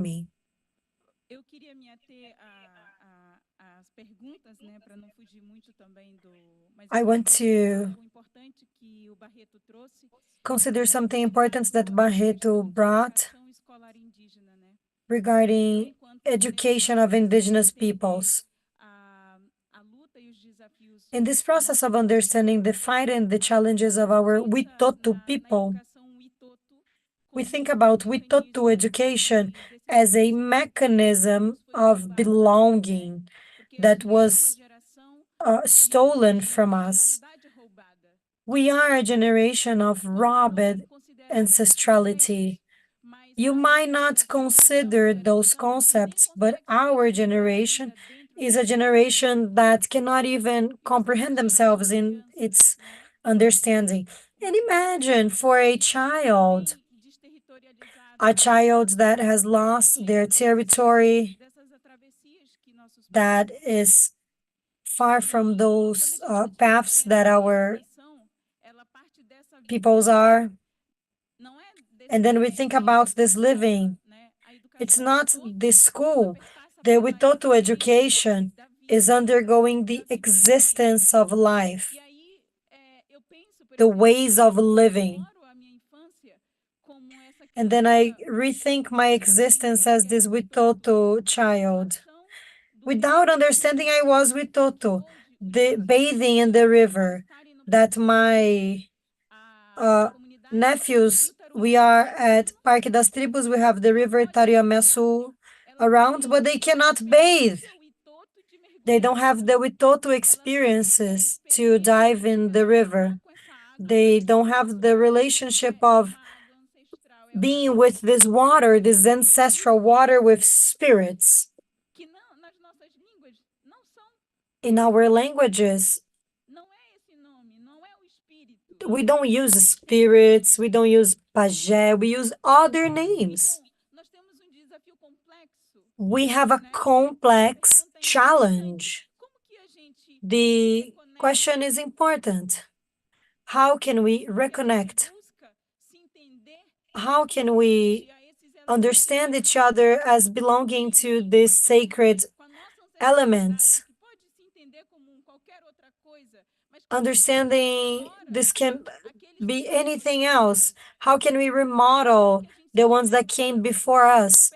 me. Eu queria me ater às perguntas, né, para não fugir muito também do. Mas eu I queria want trazer to algo importante que o Barreto trouxe, consider something important that relacionado à Barreto questão de brought educação escolar indígena, né? Eu, regarding enquanto education of necessitamos indigenous entender peoples. a luta e os desafios In this da process nossa of understanding the comunidade, fight and the a gente challenges of our pensa Witoto na people, educação Witoto we como think um about Witoto mecanismo education de as a desenvolvimento que mechanism nos foi of roubado, né? belonging Porque a that gente é uma was geração stolen de from us. ancestralidade roubada. We are a generation of Pode não robbed considerar esses conceitos, ancestrality. mas You a might nossa not geração é uma consider those geração que nem concepts, but consegue se our perceber generation ainda dentro is a desse mecanismo. generation that cannot even E você comprehend imagina para themselves uma in criança, its né, understanding. And imagine for que child, vem a desterritorializado child that has lost their territory, dessas travessias que nossos pais that fizeram. is far from E quando a those gente diz paths pensamento that de our reinvenção, ela parte dessa peoples visão, are. não é desse And then we living think dentro about da this escola, living. né? A It's educação not the Witoto, ela school. perpassa The pela Witoto existência education da is vida, undergoing the da vivência. existence of E life, aí eu penso, por the exemplo, ways eu of living. rememoro a minha infância como essa And then I criança rethink my sem existence entender que as era this Witoto, Witoto na child. situação do rio Without understanding, Tietê, I was que Witoto, hoje os the nossos bathing in netos the river estarem no that Parque das Tribos, my a uh, comunidade nephews, Rio we Tarumã are hoje at não Parque tem das Tribos, we have the river memória familiar. Tariameçu Ela não around, but tem they cannot bathe. experiência Witoto de They mergulhar don't no have the rio. Witoto Ela não tem a experiences to experiência dive de in the river. relação com essa água They don't have the ancestral. relationship É of uma água ancestral, é uma being água with this water, this ancestral espírita, water with spirits. que não, nas nossas línguas não são, In our languages, não é esse nome, não é o espírito. we don't use spirits, we don't use pajé, we use other names. Então, nós temos um desafio complexo, We have a né? E a complex pergunta é importante. challenge. Como que a gente se The question reconecta? is important. How can we Como que a gente reconnect? busca se entender How can we pertencente a esses elementos understand each sagrados other as belonging que, to com these sacred com a nossa ancestralidade, elements? que pode se entender como qualquer outra coisa, mas como que a gente Understanding rememora this can aqueles que be vieram anything antes de else. nós? How can we Como remodel que a gente se the ones that conecta came before a esse us?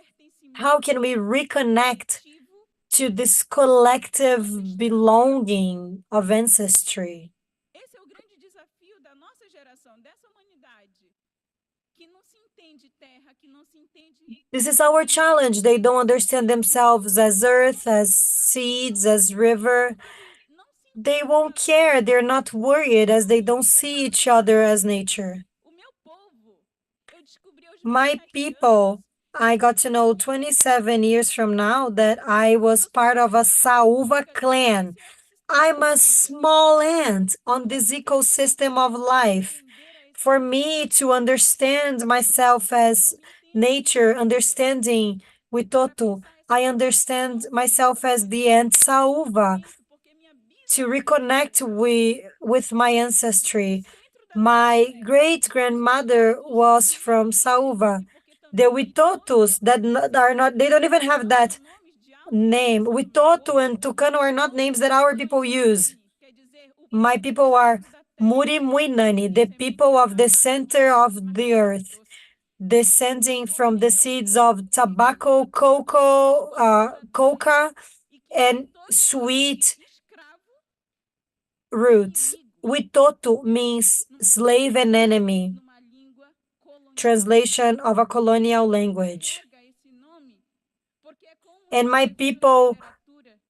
How can pertencimento we reconnect coletivo to this collective ancestral? belonging of ancestry? Esse é o grande desafio da nossa geração, dessa humanidade, que não se entende terra, que não se entende This is our challenge. They don't understand themselves as earth, vai as estudar, seeds, não as vai, river. porque eles não se They entendem won't care. They're not worried as they don't see each other as nature. o meu povo. Eu descobri aos My 27 people, anos I got to know 27 years from now that I que was eu sou part of uma a Saúva única clan. nesse ecossistema I'm de a vida. small ant on Para this que eu ecosystem of pudesse me life. entender a esse For me to ecossistema, understand myself eu as me entendo. nature, understanding Para Witoto, pensar essa I conexão understand com esse myself as the ant ecossistema, esse Saúva. reconhecimento, porque minha To bisavó reconnect with my do ancestry. centro da My floresta, great os grandmother povos was from indígenas, Saúva. e porque The também Witotos Witoto that are not, they don't even have são that nomes de name. autodescrição. Witoto and Tucano are not names that our people use. Muimuinani quer dizer o My povo do people are centro da terra. Murimuinani, the Isso é muito people of the engraçado, center of mas the earth, fato. descending Porque from the meu seeds of povo tobacco, Witoto cocoa, foi colonizador coca, e que and Witoto foi sweet escravo e roots. inimigo. Witoto means Numa slave and tradução, enemy, numa língua colonial. translation of a E a colonial gente language. carrega esse nome porque é como And na my leitura da people literatura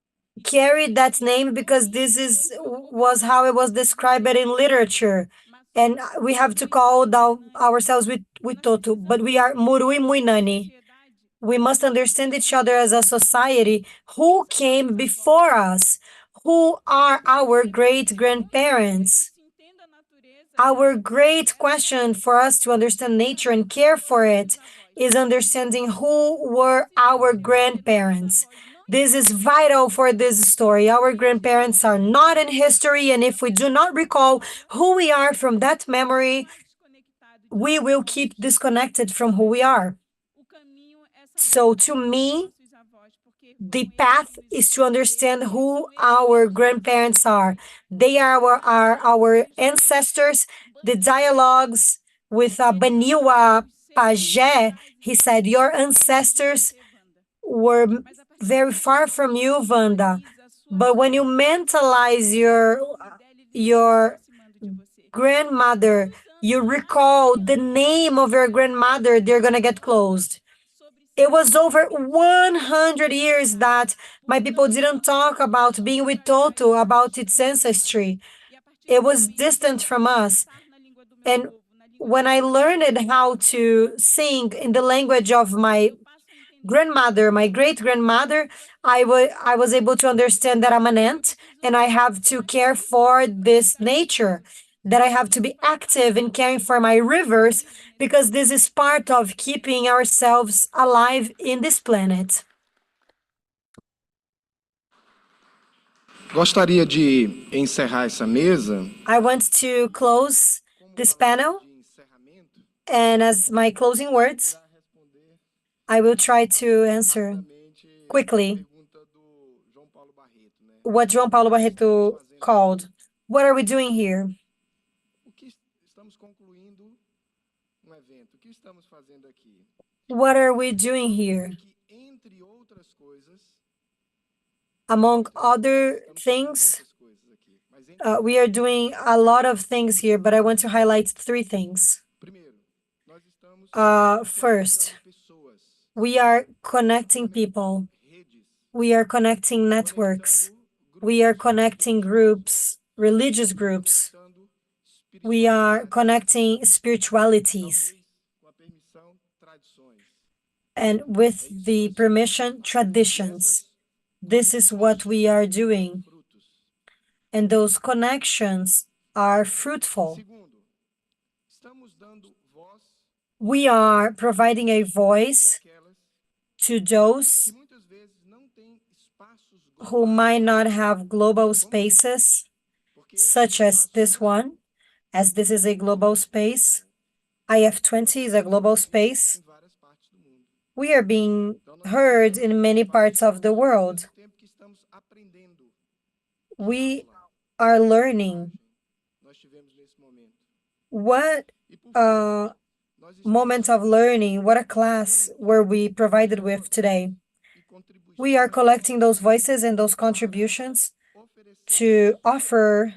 carried that escrita name because this is hoje was how it was described in literature. mas And somos we have to call Murimuinani. ourselves with Nós Toto, but precisamos we are entender Murui como Muinani. sociedade We must understand each como other as a society. quem Who são came nossos avós, before us? Who are our porque great hoje para que a gente grandparents? se entenda a natureza Our great essa question for us to understand nature and quem care foram for nossos it avós. is understanding who were Esse é o our segredo. Nossos grandparents. avós não This is estão na vital for história this story. e Our se a gente não grandparents are not in recordar history, and if we do not recall de onde who we are vem, from that a gente vai memory, ficar desconectado de we quem will keep somos. disconnected from who Por we isso, are. o caminho é So to me, the path is to understand who our grandparents are. They are our ancestors. The dialogues with Baniwa Pajé, he said, your ancestors were very far from you, Wanda. But when you mentalize your grandmother, you recall the name of your grandmother, they're gonna get closed. It was over 100 years that my people didn't talk about being with Toto, about its ancestry. It was distant from us. And when I learned how to sing in the language of my grandmother, my great grandmother, I was able to understand that I'm an ant and I have to care for this nature, that I have to be active in caring for my rivers because this is part of keeping ourselves alive in this planet. Gostaria de encerrar essa mesa I want to close como this palavra panel, de encerramento. and as my closing words, Irá responder I will try to answer rapidamente a quickly pergunta do João Paulo Barreto, né? what João O Paulo que estamos Barreto fazendo called, aqui? what are we doing here? O que estamos concluindo um evento? O que estamos fazendo aqui? What are we doing here? Que entre outras coisas, Among other estamos fazendo things, muitas coisas aqui, mas entre we are outras, doing a lot of things here, but I want to highlight three things. primeiro, nós estamos First, conectando pessoas, we are connecting people, conectando redes, we are connecting networks, conectando we are grupos connecting religiosos, groups, religious groups, conectando we are espiritualidades, connecting spiritualities, talvez com a permissão, tradições. and É with isso que the nós estamos permission, fazendo. E traditions. essas This is what we conexões are geram doing, frutos. and those connections are fruitful. Segundo, estamos dando voz We are providing a e voice aquelas to que those muitas vezes não têm espaços who globais, might not have global como esse, spaces, porque esse é um such as espaço this global. one, as this is a global space. IF20 is a global space. Em várias partes do mundo. We are being Então nós heard estamos in dando many parts espaço of the ao world. mesmo tempo que estamos aprendendo. Que We aula, are que learning. aprendizagem nós tivemos nesse momento. What E por fim, uh, nós moment estamos of learning, what a class were we provided with today? e We are contribuições collecting those voices and those contributions oferecer to offer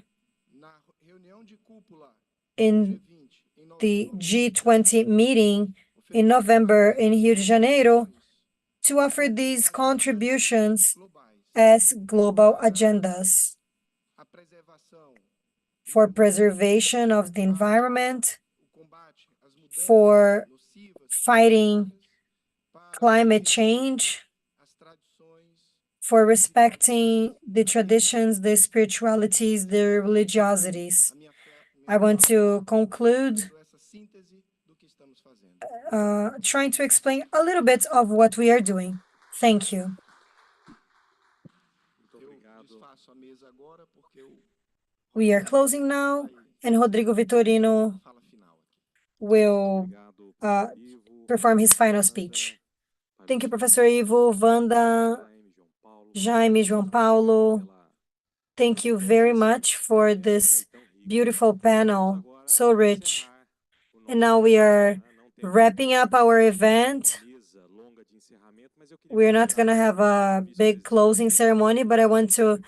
na reunião de cúpula do in G20 em the novembro, G20 meeting in oferecer November in Rio de Janeiro, contribuições to offer como these agendas contributions globais as global para agendas a preservação do for meio ambiente, preservation of the para environment, o combate às mudanças for nocivas fighting climáticas, para o climate respeito change, às tradições for e respecting espiritualidades the traditions, the spiritualities, the religiosities. minha I want fala to conclude dando essa síntese do que estamos fazendo. trying to explain a little bit of what we are doing. Thank you. Eu desfaço a mesa agora porque o We are closing now, and Rodrigo Vitorino fala final aqui. will uh, perform his final speech. Thank you, Professor Ivo, Wanda, Jaime, João Paulo. Thank you very much for this beautiful panel, so rich. And now we are wrapping up our event. We're not going to have a big closing ceremony, but I want to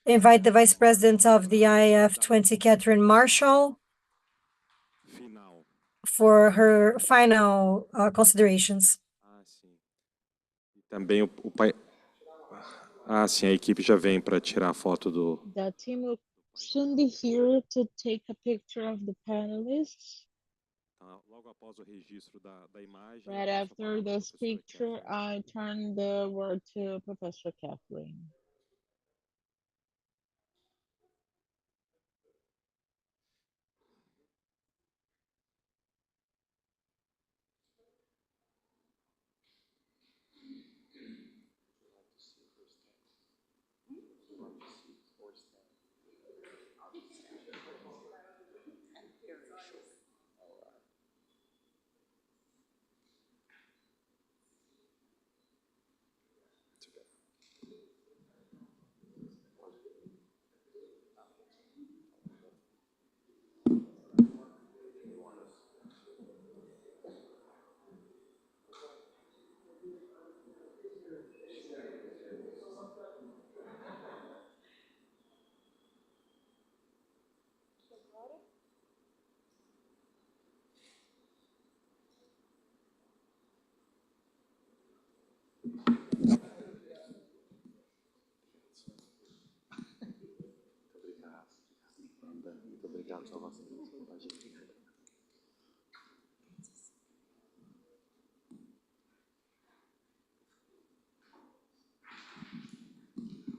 invite the Vice President of the IF20, Catherine Marshall, for her final considerations. Também o pai. Ah, sim, a equipe já vem para tirar a foto do. The team will soon be here to take a picture of the panelists. Logo após o registro da imagem. Right after this picture, I turn the word to Professor Kathleen.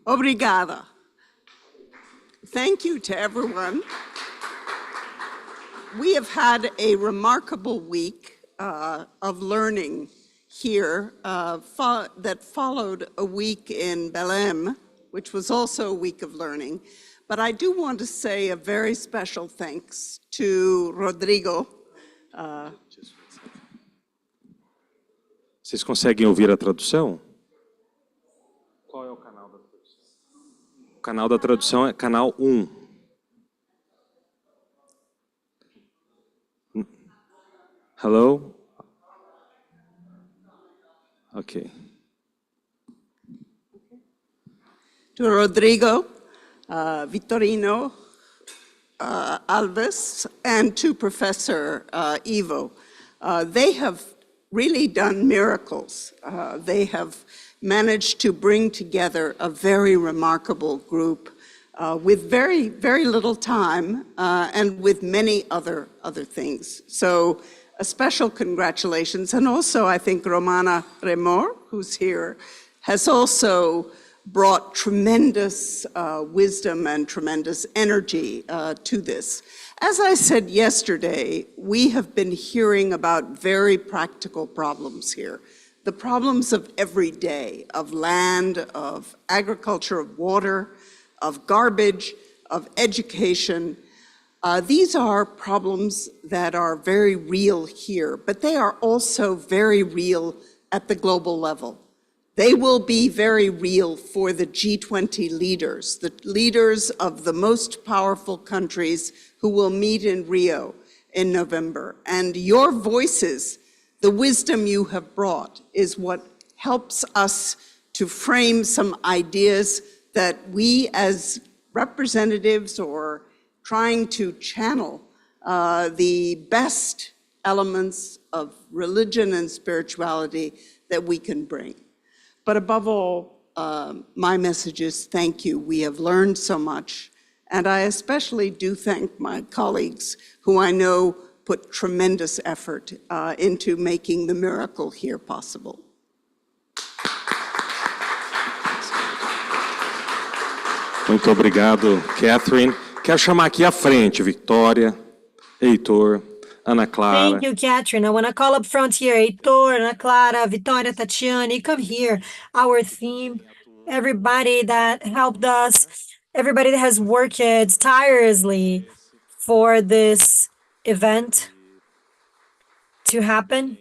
Obrigada. Thank you to everyone. We have had a remarkable week of learning here that followed a week in Belém, which was also a week of learning. But I do want to say a very special thanks to Rodrigo. Vocês conseguem ouvir a tradução? Qual é o canal da tradução? O canal da tradução é canal 1. Hello? Ok. To Rodrigo, Vitorino, Alves, and to Professor Ivo. They have really done miracles. They have managed to bring together a very remarkable group with very, very little time and with many other things. So a special congratulations. And also, I think Romana Remor, who's here, has also brought tremendous wisdom and tremendous energy to this. As I said yesterday, we have been hearing about very practical problems here. The problems of every day, of land, of agriculture, of water, of garbage, of education. These are problems that are very real here, but they are also very real at the global level. They will be very real for the G20 leaders, the leaders of the most powerful countries who will meet in Rio in November. And your voices, the wisdom you have brought, is what helps us to frame some ideas that we as representatives or trying to channel the best elements of religion and spirituality that we can bring. But above all, my message is thank you. We have learned so much. And I especially do thank my colleagues who I know put tremendous effort into making the miracle here possible. Muito obrigado, Catherine. Quero chamar aqui à frente Victoria, Heitor, Ana Clara. Thank you, Catherine. I want to call up front here. Heitor, Ana Clara, Vitória, Tatiane, come here. Our theme, everybody that helped us, everybody that has worked tirelessly for this event to happen.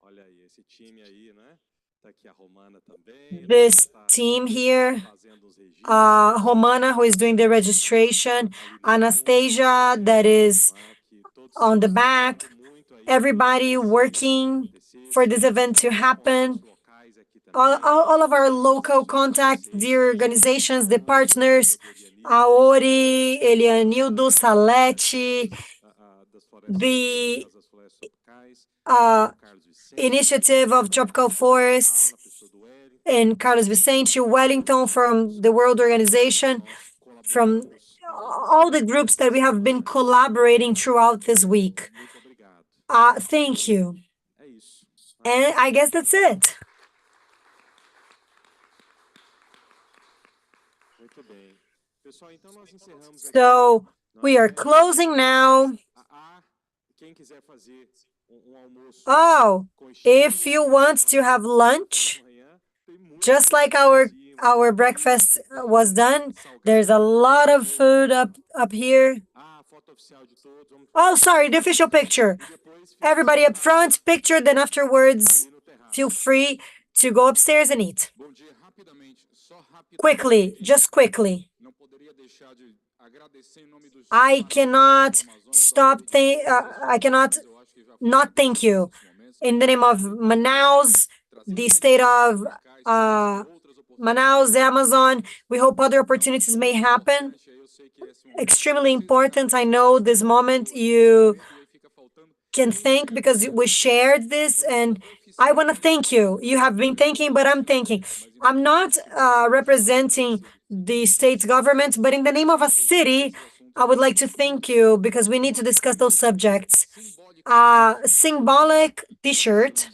Olha aí, esse time aí, né? Tá aqui a Romana também. This team here, Romana, who is doing the registration, Anastasia, that is on the back, everybody working for this event to happen, all of our local contacts, the organizations, the partners, Aori, Elianildo, Salete, the initiative of tropical forests, and Carlos Vicente, Wellington from the World Organization, from all the groups that we have been collaborating throughout this week. Thank you. And I guess that's it. So we are closing now. Oh, if you want to have lunch, just like our breakfast was done, there's a lot of food up here. Oh, sorry, the official picture. Everybody up front, picture, then afterwards, feel free to go upstairs and eat. Quickly, just quickly. I cannot I cannot not thank you. In the name of Manaus, the state of Manaus, Amazon, we hope other opportunities may happen. Extremely important. I know this moment you can thank because we shared this and I want to thank you. You have been thanking, but I'm thanking. I'm not representing the state's government, but in the name of a city, I would like to thank you because we need to discuss those subjects. Symbolic T-shirt,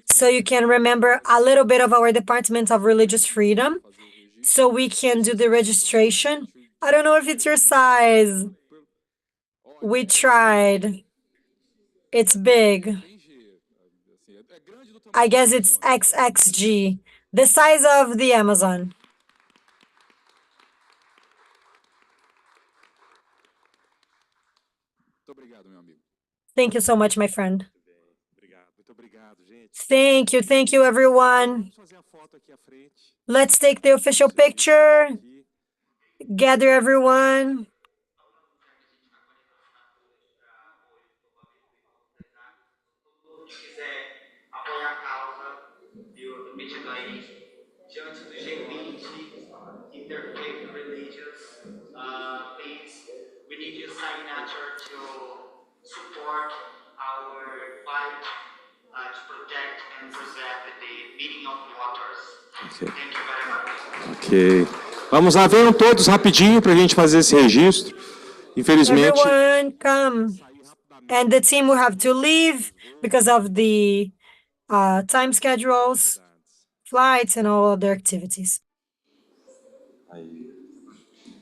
so you can remember a little bit of our Department of Religious Freedom, so we can do the registration. I don't know if it's your size. We tried. It's big. I guess it's XXG, the size of the Amazon. Thank you so much, my friend. Thank you, everyone. Let's take the official picture. Gather everyone. que quiser apoiar a causa do pedido aí, diante do G20, Interfaith Religious, please, we need your signature to support our fight to protect and preserve the meaning of waters. Ok. Thank you very much. Ok. Vamos lá, venham todos rapidinho para a gente fazer esse registro. Infelizmente, Everyone, come. And the team will have to leave because of the time schedules, flights, and all other activities.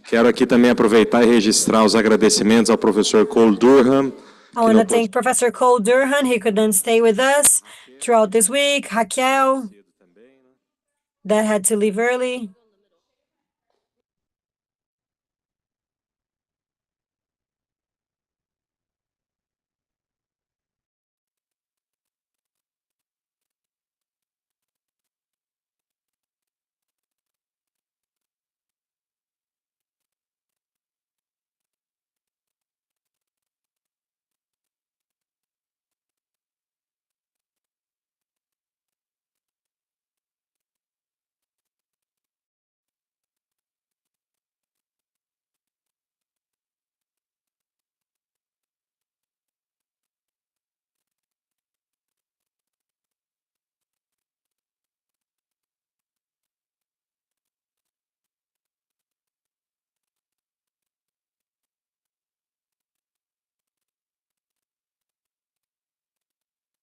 quero aqui também aproveitar e registrar os agradecimentos ao professor Cole Durham. I want to thank Professor Cole Durhan. He couldn't stay with us throughout this week. Raquel, that had to leave early.